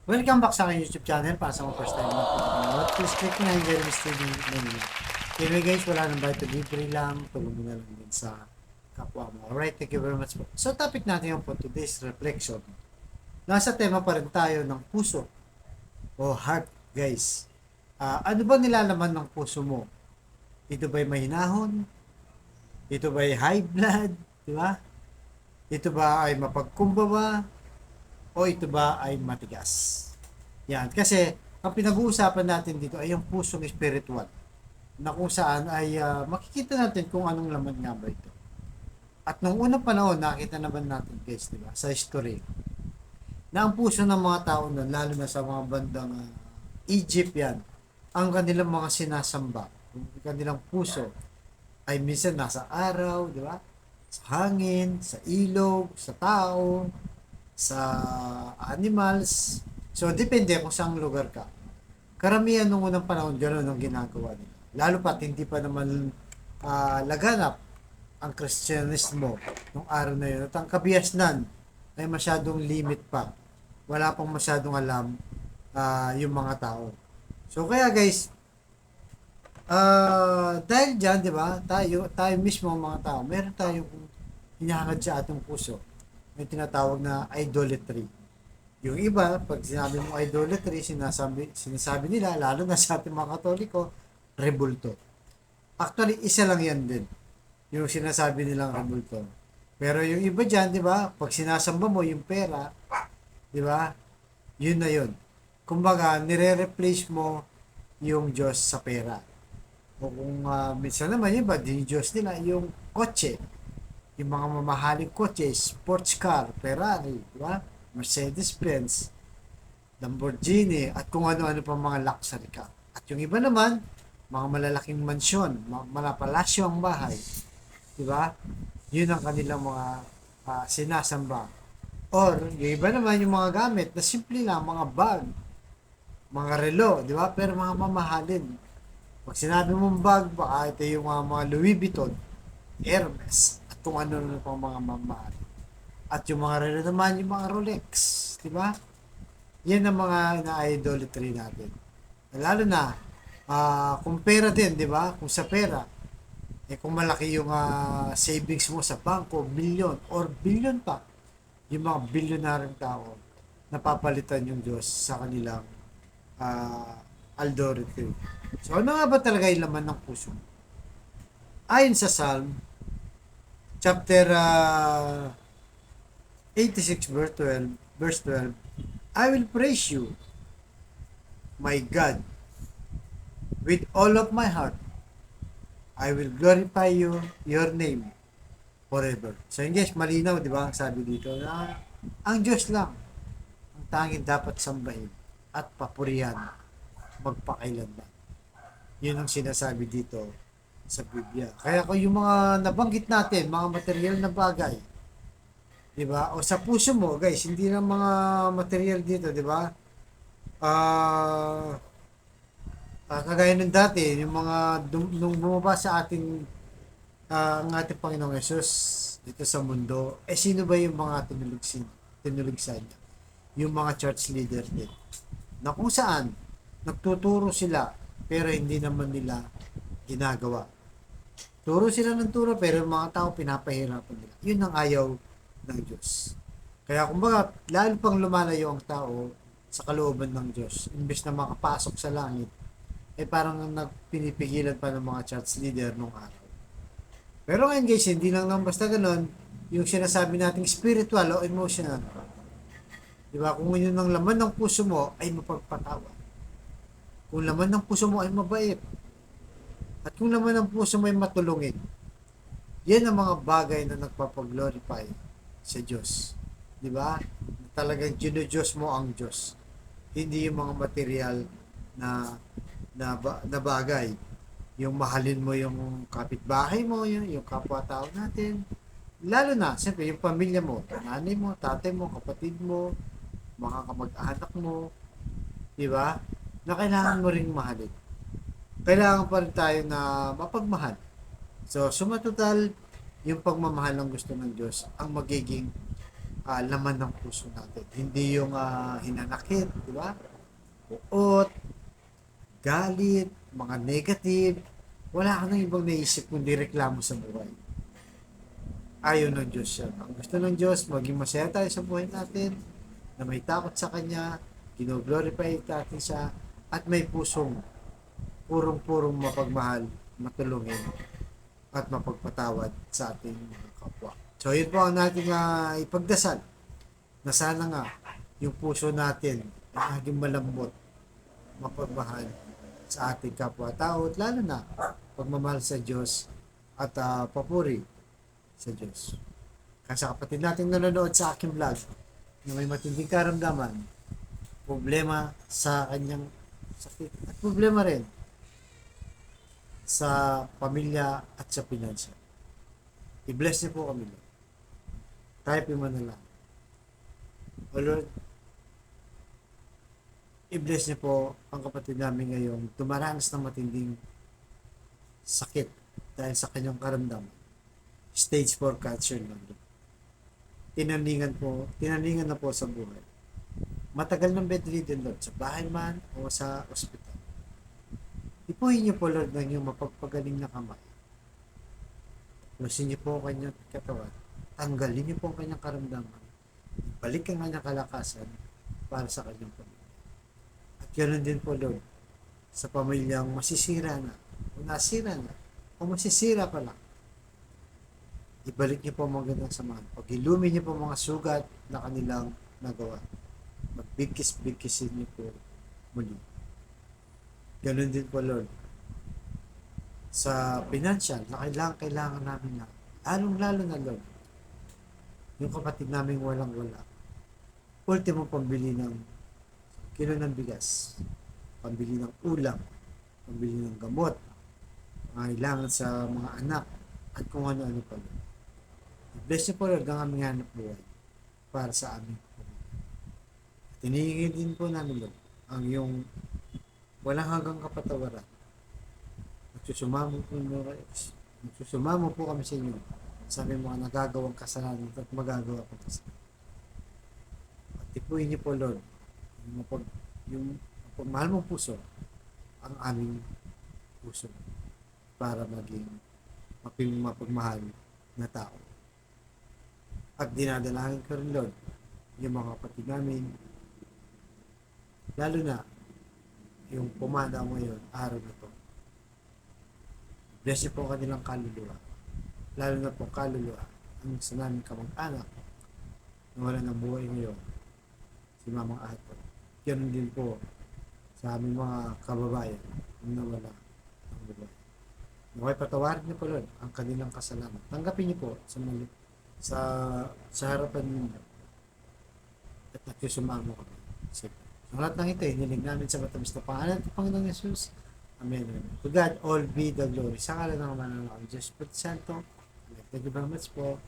Welcome back sa aking YouTube channel. Para sa mga first time na pinapanood, please click na yung Jeremy's TV menu. Anyway guys, wala nang bayad, libre lang. Tulungan na lang din sa kapwa mo. Alright, thank you very much po. So topic natin yung for today's reflection. Nasa tema pa rin tayo ng puso o heart guys. Ano ba nilalaman ng puso mo? Ito ba'y mahinahon? Ito ba'y high blood? Di ba? Ito ba ay mapagkumbaba? O ito ba ay matigas? Yan, kasi ang pinag-uusapan natin dito ay yung pusong spiritual na kung saan ay makikita natin kung anong laman nga ba ito. At nung unang panahon, nakita naman natin guys, di ba, sa history, na ang puso ng mga tao nun, lalo na sa mga bandang Egypt yan, ang kanilang mga sinasamba, ang kanilang puso, ay minsan nasa araw, di ba? Sa hangin, sa ilog, sa tao, sa animals. So, depende kung saang lugar ka. Karamihan nung unang panahon, gano'n ang ginagawa nila. Lalo pat hindi pa naman laganap ang Kristyanismo nung araw na yun. At ang kabiasnan ay masyadong limit pa. Wala pang masyadong alam yung mga tao. So, kaya guys, dahil dyan, di ba, tayo mismo mga tao, meron tayong hinahangad sa ating puso. May tinatawag na idolatry. Yung iba, pag sinabi mo idolatry, sinasabi nila, lalo na sa ating mga Katoliko, rebulto. Actually, isa lang yan din. Yung sinasabi nilang rebulto. Pero yung iba dyan, di ba, pag sinasamba mo yung pera, di ba, yun na yun. Kumbaga, nire-replace mo yung Diyos sa pera. O kung minsan naman yung iba, di Diyos nila, yung kotse. Yung mga mamahaling kotse, sports car, Ferrari, di ba? Mercedes-Benz, Lamborghini, at kung ano-ano pa mga luxury car. At yung iba naman, mga malalaking mansyon, mga palasyo ang bahay. Di ba? Yun ang kanilang mga sinasamba. Or, yung iba naman yung mga gamit na simple lang, mga bag, mga relo, di ba? Pero mga mamahalin. Pag sinabi mong bag, baka ito yung mga Louis Vuitton, Hermes, at kung ano-ano pang mga mamahal. At yung mga relo naman, yung mga Rolex, di ba? Yan ang mga na-idolatry natin. Lalo na, kung pera din, di ba? Kung sa pera, eh kung malaki yung savings mo sa bangko, billion or billion pa, yung mga bilyonaryong tao, napapalitan yung Diyos sa kanilang idolatry. So, ano nga ba talaga yung laman ng puso? Ayon sa Psalm, chapter 86 verse 12, I will praise you, my God, with all of my heart. I will glorify you, your name, forever. So yun guys, malinaw, di ba? Ang sabi dito na ang Diyos lang ang tanging dapat sambahin at papurihan magpakailanman. Yun ang sinasabi dito sa Biblia. Kaya kung yung mga nabanggit natin, mga material na bagay, 'di ba? O sa puso mo, guys, hindi lang mga material dito, 'di ba? Ah, kagaya ng dati, yung mga nung bumaba sa ating ang ating Panginoong Yesus dito sa mundo, eh sino ba yung mga tinulugsan niya? Yung mga church leader din. Na kung saan, nagtuturo sila, pero hindi naman nila ginagawa. Turo sila ng turo, pero yung mga tao pinapahirapan nila. Yun ang ayaw ng Diyos. Kaya kumbaga, lalo pang lumalayo ang tao sa kalooban ng Diyos. Imbes na makapasok sa langit, eh parang pinipigilan pa ng mga church leader nung araw. Pero ngayon guys, hindi lang lang basta ganun, yung sinasabi nating spiritual o emotional. Diba? Kung yun ang laman ng puso mo ay mapagpatawa. Kung laman ng puso mo ay mabait. At kung laman ng puso mo ay matulungin. Yan ang mga bagay na nagpapaglorify sa Diyos. Diba? Talagang Diyos mo ang Diyos. Hindi yung mga material na bagay. Yung mahalin mo yung kapitbahay mo, yung kapwa-tao natin. Lalo na, siyempre, yung pamilya mo, nanay mo, tatay mo, kapatid mo, mga kamag-anak mo, di ba? Na kailangan mo ring mahalin. Kailangan pa rin tayo na mapagmahal. So, sumatotal, yung pagmamahal ng gusto ng Diyos ang magiging laman ng puso natin. Hindi yung hinanakit, di ba? Uot, galit, mga negative. Wala ka nang ibang naisip kundi reklamo sa buhay. Ayaw ng Diyos yan. Ang gusto ng Diyos, maging masaya tayo sa buhay natin, na may takot sa Kanya, gino-glorify natin siya, at may pusong purong-purong mapagmahal, matulungin, at mapagpatawad sa ating mga kapwa. So, yun po ang nating ipagdasal na sana nga yung puso natin ay naging malambot, mapagmahal sa ating kapwa-tao at lalo na pagmamahal sa Diyos at papuri sa Diyos. Kaya sa kapatid natin nanonood sa aking vlog na may matinding karamdaman, problema sa kanyang sakit at problema rin sa pamilya at sa pinansa. I-bless niyo po kami, Lord. Type mo na lang. O Lord, i-bless niyo po ang kapatid namin ngayong tumaranas ng matinding sakit dahil sa kanyang karamdaman. Stage 4 cancer na, Lord. Tinaningan na po sa buhay. Matagal ng bedridden, Lord, sa bahay man o sa ospital. Ipuhin niyo po, Lord, ng iyong mapagpagaling na kamay. Lusin niyo po ang kanyang katawan. Tanggalin niyo po ang kanyang karamdaman. Balik ang kanyang kalakasan para sa kanyang pamilya. At ganoon din po, Lord, sa pamilyang masisira na, o nasira na, o masisira pa lang. Ibalik niyo po ang magandang samahan. Pag-ilumi niyo po mga sugat na kanilang nagawa. Magbigkis-bigkisin niyo po muli. Ganun din po, Lord, sa financial na kailangan namin na, lalong-lalo na, Lord, yung kapatid namin walang-wala. Ultimo, pambili ng kilo ng bigas, pambili ng ulam, pambili ng gamot, kailangan sa mga anak, at kung ano-ano pa, Lord. Bless niyo po, Lord, ang aming hanap buhay para sa amin. At hinihingi din po namin, Lord, ang yung walang hanggang kapatawaran. Nagsusumamo po kami sa inyo sa aming mga nagagawang kasalanan at magagawa po kasalanan. At tipuin niyo po, Lord, yung pagmahal mong puso ang aming puso para maging mapagmahal na tao. At dinadalahin ko rin, Lord, yung mga kapatid namin, lalo na yung pumanaw ngayon, araw na to. Bless niyo po kanilang kaluluwa. Lalo na po kaluluwa ang sa namin kamag-anak na wala ng buhay ngayon, si Mamang Ato. Yan din po sa aming mga kababayan na wala ng buhay. Naway patawarin niyo po, Lord, ang kanilang kasalanan. Tanggapin niyo po sa harapan ninyo at nagsusumamo kami. Ang lahat ng ito, hinilig namin sa matamis na pangalan ng Panginoong Yesus. Amen. To God, all be the glory. Sa ngalan ng mananang Diyos, Pati Santo. Thank you very much po.